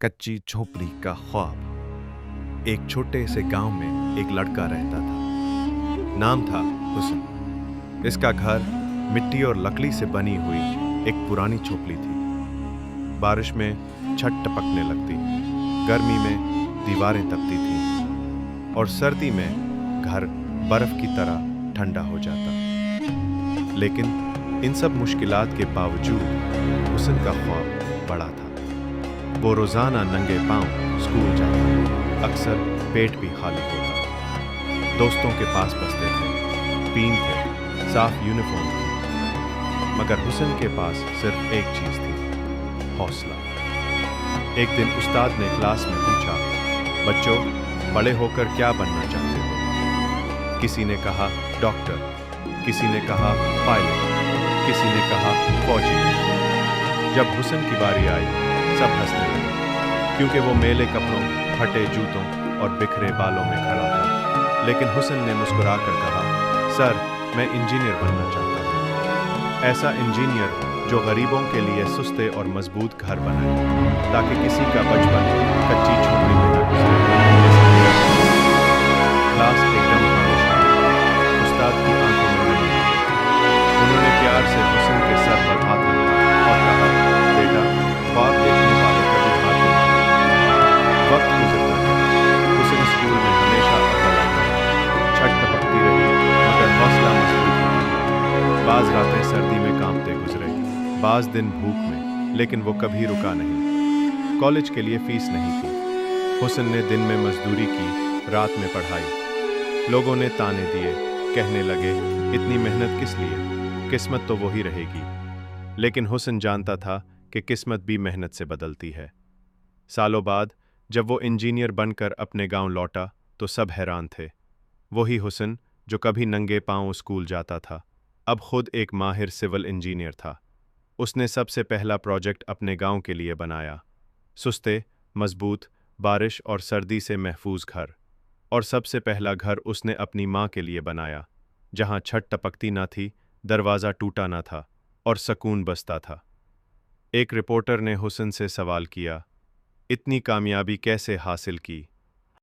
कच्ची झोपड़ी का ख्वाब। एक छोटे से गांव में एक लड़का रहता था। नाम था हुसन। इसका घर मिट्टी और लकड़ी से बनी हुई एक पुरानी झोपड़ी थी। बारिश में छत टपकने लगती, गर्मी में दीवारें तपती थीं और सर्दी में घर बर्फ की तरह ठंडा हो जाता। लेकिन इन सब मुश्किलात के बावजूद हुसन का ख्वाब बड़ा था। वो रोजाना नंगे पांव स्कूल जाता, अक्सर पेट भी खाली होता। दोस्तों के पास बसते थे, पीन थे, साफ यूनिफॉर्म थी, मगर हुसन के पास सिर्फ एक चीज थी, हौसला। एक दिन उस्ताद ने क्लास में पूछा, बच्चों, बड़े होकर क्या बनना चाहते हो? किसी ने कहा डॉक्टर, किसी ने कहा पायलट, किसी ने कहा फौजी। जब हुसन की बारी आई, सब हंसने लगे, क्योंकि वो मैले कपड़ों, फटे जूतों और बिखरे बालों में खड़ा था। लेकिन हुसन ने मुस्कुराकर कहा, सर, मैं इंजीनियर बनना चाहता हूँ। ऐसा इंजीनियर जो गरीबों के लिए सुस्ते और मजबूत घर बनाए, ताकि किसी का बचपन कच्ची झोपड़ी में न गुजरे। क्लास एकदम खामोश थी। उस्ताद की आंखों में नमी थी। उन्होंने प्यार से हुसन के सर पर हाथ रखा और कहा, बेटा, ख्वाब देखने वाले कभी हार नहीं मानते। वक्त गुजरता गया। हुसन स्कूल में हमेशा अव्वल आता। छत टपकती रही, मगर हौसला मजबूत रहा। बाज रातें सर्दी में कांपते गुजरे, बाज दिन भूख में, लेकिन वो कभी रुका नहीं। कॉलेज के लिए फीस नहीं थी। हुसन ने दिन में मजदूरी की, रात में पढ़ाई। लोगों ने ताने दिए, कहने लगे, इतनी मेहनत किस लिए? किस्मत तो वही रहेगी। लेकिन हुसन जानता था कि किस्मत भी मेहनत से बदलती है। सालों बाद जब वो इंजीनियर बनकर अपने गांव लौटा तो सब हैरान थे। वही हुसन जो कभी नंगे पांव स्कूल जाता था, अब खुद एक माहिर सिविल इंजीनियर था। उसने सबसे पहला प्रोजेक्ट अपने गांव के लिए बनाया, सुस्ते, मजबूत, बारिश और सर्दी से महफूज घर। और सबसे पहला घर उसने अपनी माँ के लिए बनाया, जहाँ छत टपकती ना थी, दरवाज़ा टूटा ना था और सुकून बसता था। एक रिपोर्टर ने हुसन से सवाल किया, इतनी कामयाबी कैसे हासिल की?